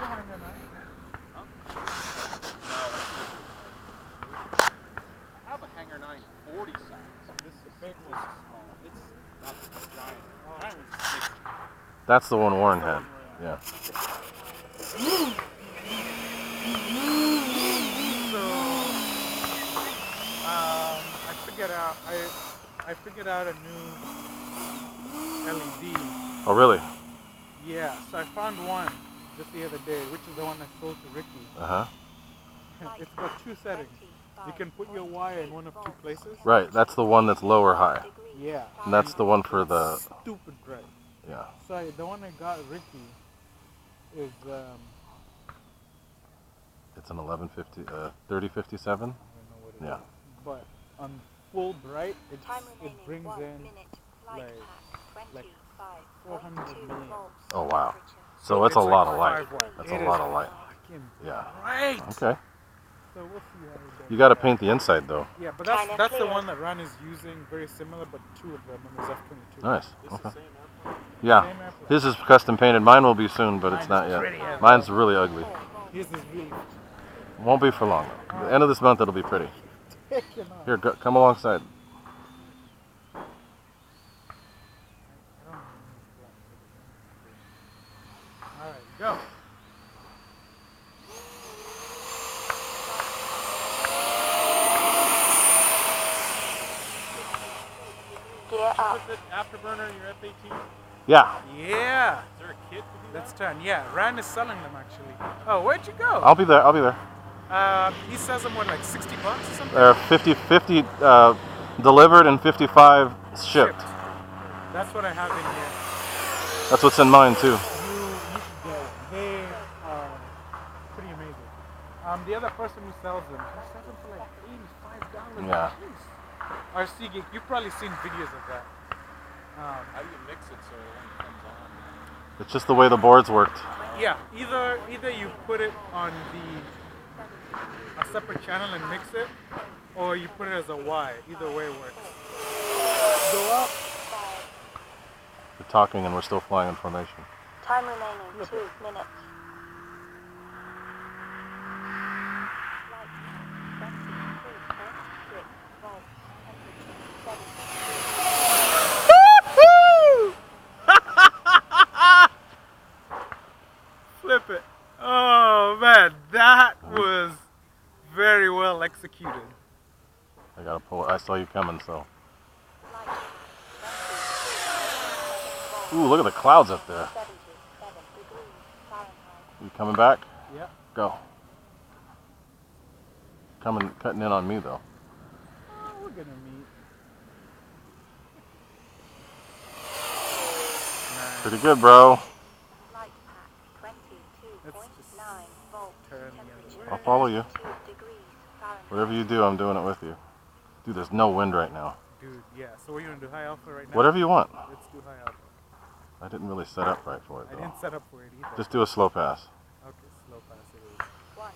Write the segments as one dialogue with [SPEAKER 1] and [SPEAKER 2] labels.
[SPEAKER 1] a hanger 9.
[SPEAKER 2] Huh? I have a hanger 940 size. This is big one. Small. It's not giant. Giant one's big.
[SPEAKER 3] That's the one Warren had. Yeah.
[SPEAKER 1] So I figured out a new LED.
[SPEAKER 3] Oh, really?
[SPEAKER 1] Yeah, so I found one just the other day, which is the one I sold to Ricky.
[SPEAKER 3] Uh-huh.
[SPEAKER 1] It's got 2 settings. You can put your wire in one of 2 places.
[SPEAKER 3] Right, that's the one that's low or high.
[SPEAKER 1] Yeah.
[SPEAKER 3] And that's the one for the...
[SPEAKER 1] Stupid bright.
[SPEAKER 3] Yeah.
[SPEAKER 1] So the one I got Ricky is
[SPEAKER 3] It's an 3057?
[SPEAKER 1] I don't know what it
[SPEAKER 3] Yeah.
[SPEAKER 1] is. But on full bright, it brings in like 400 million.
[SPEAKER 3] Oh, wow. So it's a lot of light. That's a lot of light. Yeah.
[SPEAKER 1] Right.
[SPEAKER 3] Okay.
[SPEAKER 1] So we'll see how it goes.
[SPEAKER 3] You got to paint the inside, though.
[SPEAKER 1] Yeah, but that's the one that Ron is using, very similar, but 2 of them on his F-22.
[SPEAKER 3] Nice.
[SPEAKER 2] It's the same airplane?
[SPEAKER 3] Yeah.
[SPEAKER 1] Same airplane.
[SPEAKER 3] His is custom painted. Mine will be soon, but it's not yet. Mine's really ugly.
[SPEAKER 1] His is really
[SPEAKER 3] Won't be for long. At the end of this month, it'll be pretty.
[SPEAKER 1] taken off.
[SPEAKER 3] Here, come alongside.
[SPEAKER 1] Alright, go.
[SPEAKER 4] Gear up.
[SPEAKER 2] With the afterburner in your F-18?
[SPEAKER 3] Yeah.
[SPEAKER 1] Yeah.
[SPEAKER 2] Is there a kit to do
[SPEAKER 1] Let's
[SPEAKER 2] that?
[SPEAKER 1] turn. Yeah, Rand is selling them actually. Oh, where'd you go?
[SPEAKER 3] I'll be there. I'll be there.
[SPEAKER 1] He sells them what, like $60 or something?
[SPEAKER 3] They're 50 delivered and 55 shipped.
[SPEAKER 1] That's what I have in here.
[SPEAKER 3] That's what's in mine, too.
[SPEAKER 1] You should get it. They are pretty amazing. The other person who sells them, he sells them for like $85
[SPEAKER 3] Yeah.
[SPEAKER 1] a piece. Our Seagate, you've probably seen videos of that.
[SPEAKER 2] How do you mix it so it only comes on?
[SPEAKER 3] It's just the way the boards worked.
[SPEAKER 1] Yeah, either you put it on a separate channel and mix it, or you put it as a Y. Either way works. Go up.
[SPEAKER 3] We're talking and we're still flying in formation.
[SPEAKER 4] Time remaining 2 minutes.
[SPEAKER 1] Flip it. Oh man, that was very well executed.
[SPEAKER 3] I gotta pull it. I saw you coming, so. Ooh, look at the clouds up there. You coming back?
[SPEAKER 1] Yeah.
[SPEAKER 3] Go. Cutting in on me, though.
[SPEAKER 1] Oh, we're gonna meet. Nice.
[SPEAKER 3] Pretty good, bro.
[SPEAKER 4] Light pack 22.9 volts.
[SPEAKER 1] Turn the other way.
[SPEAKER 3] I'll follow you.
[SPEAKER 4] 2 degrees Fahrenheit.
[SPEAKER 3] Whatever you do, I'm doing it with you. Dude, there's no wind right now.
[SPEAKER 1] Dude, yeah. So what are you gonna do? High alpha right now?
[SPEAKER 3] Whatever you want.
[SPEAKER 1] Let's do high alpha.
[SPEAKER 3] I didn't really set up right for it,
[SPEAKER 1] I
[SPEAKER 3] though.
[SPEAKER 1] didn't set up for it either.
[SPEAKER 3] Just do a slow pass.
[SPEAKER 1] Okay, slow pass it is.
[SPEAKER 4] 1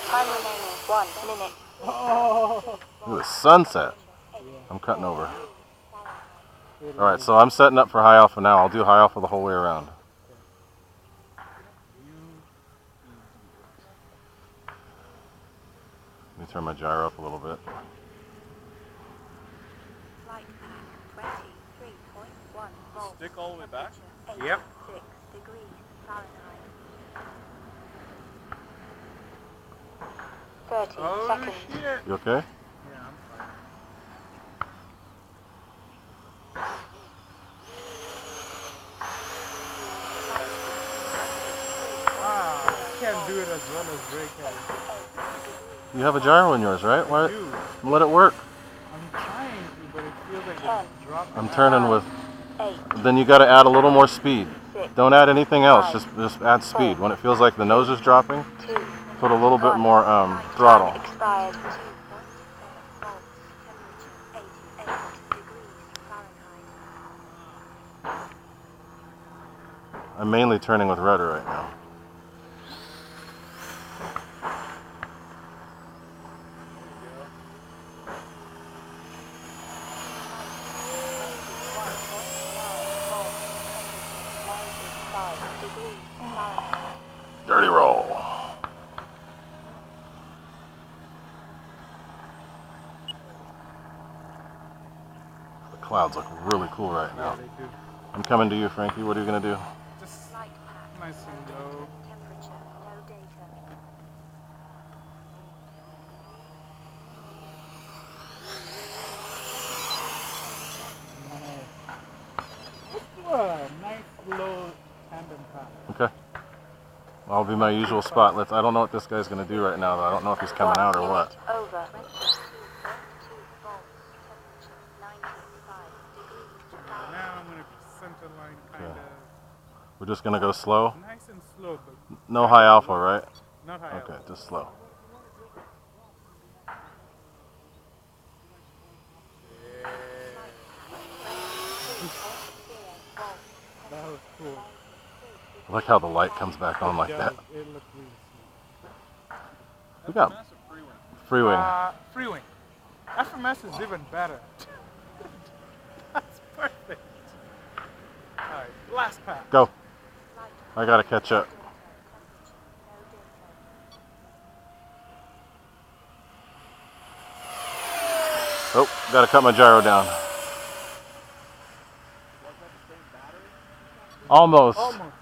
[SPEAKER 4] Time remaining 1 minute.
[SPEAKER 1] Oh.
[SPEAKER 3] Ooh, the sunset.
[SPEAKER 1] Yeah.
[SPEAKER 3] I'm cutting over. Alright, so I'm setting up for high alpha now. I'll do high alpha the whole way around. Let me turn my gyro up a little bit.
[SPEAKER 4] Light pack 23.1 volts.
[SPEAKER 2] Stick all the way back?
[SPEAKER 1] Yep.
[SPEAKER 4] 6 degrees Fahrenheit. 30
[SPEAKER 1] Oh
[SPEAKER 4] seconds.
[SPEAKER 1] shit.
[SPEAKER 3] You okay?
[SPEAKER 1] Yeah, I'm fine. Wow, I can't do it as well as Ray can.
[SPEAKER 3] You have a gyro in yours, right? Why?
[SPEAKER 1] Dude,
[SPEAKER 3] Let it work.
[SPEAKER 1] I'm trying to, but it feels like it's dropping.
[SPEAKER 3] I'm turning with...
[SPEAKER 4] 8
[SPEAKER 3] Then you got to add a little more speed.
[SPEAKER 4] 6
[SPEAKER 3] Don't add anything else. Just add speed. When it feels like the nose is dropping,
[SPEAKER 4] 2
[SPEAKER 3] put a little bit more throttle.
[SPEAKER 4] Expired. 2.7 volts. Temperature 88 degrees Fahrenheit.
[SPEAKER 3] I'm mainly turning with rudder right now. clouds look really cool right
[SPEAKER 1] Yeah,
[SPEAKER 3] now.
[SPEAKER 1] they do.
[SPEAKER 3] I'm coming to you, Frankie. What are you gonna do?
[SPEAKER 1] Just nice and low.
[SPEAKER 4] Temperature, no data.
[SPEAKER 1] Let's do a nice low tandem pass.
[SPEAKER 3] Okay. I'll be my usual spot. I don't know what this guy's gonna do right now, though. I don't know if he's coming out or what.
[SPEAKER 4] Over.
[SPEAKER 1] Now I'm gonna center line kind of
[SPEAKER 3] We're just gonna go slow.
[SPEAKER 1] nice and slow, but
[SPEAKER 3] No high alpha, right?
[SPEAKER 1] not high.
[SPEAKER 3] Okay,
[SPEAKER 1] up.
[SPEAKER 3] just slow.
[SPEAKER 1] That was cool.
[SPEAKER 3] I like how the light comes back on like
[SPEAKER 1] Yeah,
[SPEAKER 3] that.
[SPEAKER 1] it looked really
[SPEAKER 3] We got
[SPEAKER 2] Massive free wing.
[SPEAKER 3] free wing.
[SPEAKER 1] Free wing. FMS is even better. That's perfect. Alright, last pass.
[SPEAKER 3] Go. I gotta catch up. Oh, gotta cut my gyro down. Almost.
[SPEAKER 1] Almost. And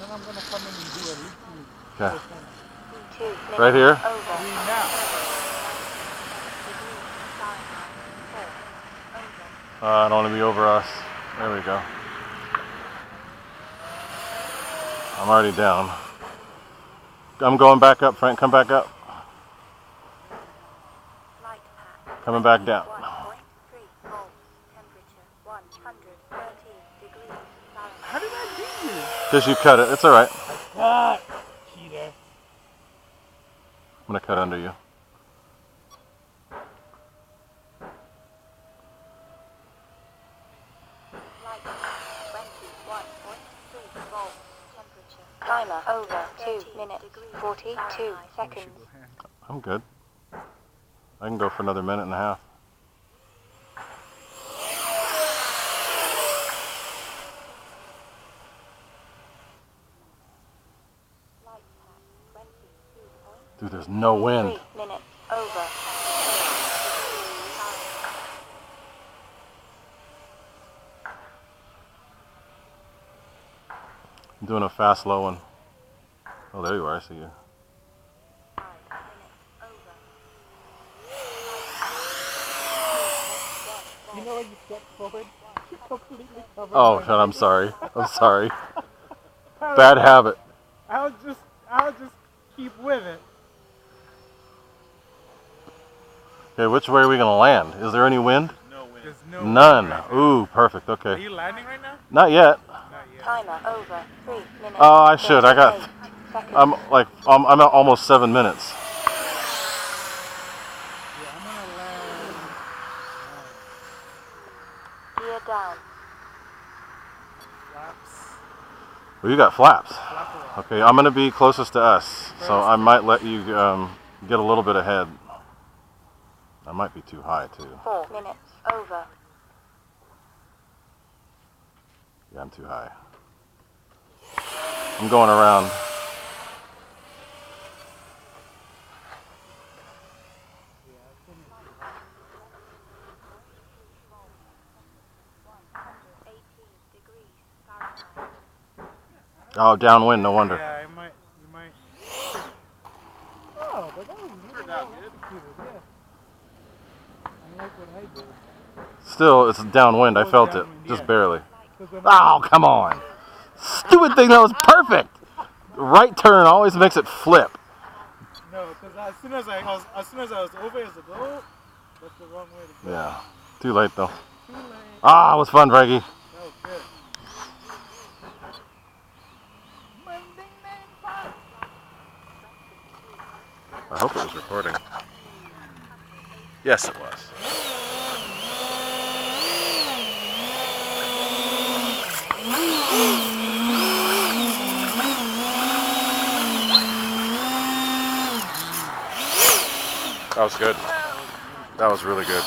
[SPEAKER 1] then I'm gonna come in and do a leaky.
[SPEAKER 3] Okay.
[SPEAKER 4] 2 minutes.
[SPEAKER 3] Right here?
[SPEAKER 4] Over.
[SPEAKER 1] Three now.
[SPEAKER 3] I don't want to be over us. There we go. I'm already down. I'm going back up, Frank. Come back up.
[SPEAKER 4] Light pack.
[SPEAKER 3] Coming back down.
[SPEAKER 4] 1.3 volts. Temperature 113 degrees Fahrenheit.
[SPEAKER 1] How did I beat you?
[SPEAKER 3] Because you cut it. It's all right.
[SPEAKER 1] Ah, cheater.
[SPEAKER 3] I'm going to cut under you.
[SPEAKER 4] Light pack. 21.3 volts. Temperature. Timer over. 2 minutes 42 seconds.
[SPEAKER 3] I'm good. I can go for another minute and a half.
[SPEAKER 4] Light pack. 22.3
[SPEAKER 3] Dude, there's no wind.
[SPEAKER 4] minutes over.
[SPEAKER 3] I'm doing a fast low one. Oh, there you are. I see you.
[SPEAKER 4] 5 minutes over.
[SPEAKER 1] You know when you step forward, you completely cover.
[SPEAKER 3] Oh,
[SPEAKER 1] my
[SPEAKER 3] God, I'm
[SPEAKER 1] face.
[SPEAKER 3] sorry. I'm sorry. Bad habit.
[SPEAKER 1] I'll just keep with it.
[SPEAKER 3] Okay, which way are we going to land? Is there any wind?
[SPEAKER 2] No wind.
[SPEAKER 1] There's no
[SPEAKER 3] None.
[SPEAKER 1] wind.
[SPEAKER 3] Ooh, perfect.
[SPEAKER 1] Are
[SPEAKER 3] Okay.
[SPEAKER 1] you landing right now?
[SPEAKER 3] Not yet.
[SPEAKER 1] Not yet.
[SPEAKER 4] Timer over. 3 minutes.
[SPEAKER 3] Oh, I should. I got.
[SPEAKER 4] 38 seconds.
[SPEAKER 3] I'm at almost 7 minutes.
[SPEAKER 1] Yeah, I'm gonna land.
[SPEAKER 4] Gear down.
[SPEAKER 1] Flaps.
[SPEAKER 3] Well, you got flaps.
[SPEAKER 1] Flap around.
[SPEAKER 3] Okay, I'm gonna be closest to us, so I might let you get a little bit ahead. I might be too high too.
[SPEAKER 4] 4 minutes over.
[SPEAKER 3] Yeah, I'm too high. I'm going around. Oh, downwind, no wonder.
[SPEAKER 1] Yeah, you might. Oh, but that was really
[SPEAKER 2] Turned out
[SPEAKER 1] well
[SPEAKER 2] good.
[SPEAKER 1] executed, yeah. I like what I did.
[SPEAKER 3] Still, it's downwind. I
[SPEAKER 1] Oh,
[SPEAKER 3] felt it,
[SPEAKER 1] downwind,
[SPEAKER 3] just
[SPEAKER 1] yeah.
[SPEAKER 3] barely.
[SPEAKER 1] 'Cause when
[SPEAKER 3] Oh, come on. Stupid thing, that was perfect. Right turn always makes it flip.
[SPEAKER 1] No, because as soon as I was over, it's like, oh, that's the wrong way to go.
[SPEAKER 3] Yeah, too late though.
[SPEAKER 1] Too late.
[SPEAKER 3] Ah, it was fun, Frankie.
[SPEAKER 1] That was good. Monday night fun.
[SPEAKER 3] I hope it was recording. Yes, it was. That was good. That was really good.